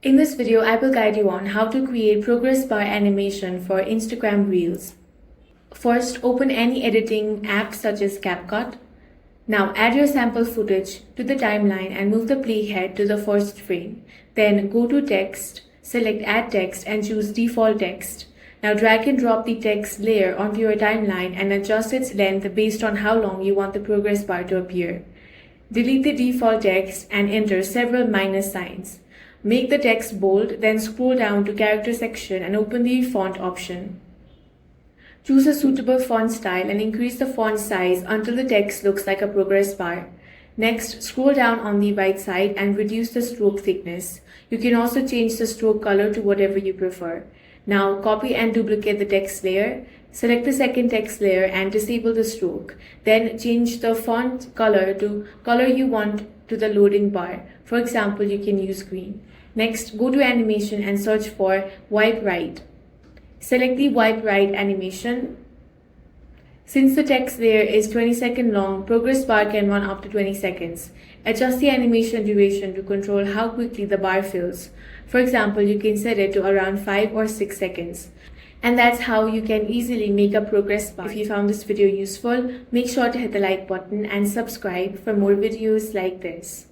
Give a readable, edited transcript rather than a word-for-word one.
In this video, I will guide you on how to create progress bar animation for Instagram Reels. First, open any editing app such as CapCut. Now add your sample footage to the timeline and move the playhead to the first frame. Then go to text, select add text and choose default text. Now drag and drop the text layer onto your timeline and adjust its length based on how long you want the progress bar to appear. Delete the default text and enter several minus signs. Make the text bold, then scroll down to character section and open the font option. Choose a suitable font style and increase the font size until the text looks like a progress bar. Next, scroll down on the right side and reduce the stroke thickness. You can also change the stroke color to whatever you prefer. Now copy and duplicate the text layer. Select the second text layer and disable the stroke. Then change the font color to color you want to the loading bar. For example, you can use green. Next, go to animation and search for wipe right. Select the wipe right animation. Since the text layer is 20 seconds long, progress bar can run up to 20 seconds. Adjust the animation duration to control how quickly the bar fills. For example, you can set it to around 5 or 6 seconds. And that's how you can easily make a progress bar. If you found this video useful, make sure to hit the like button and subscribe for more videos like this.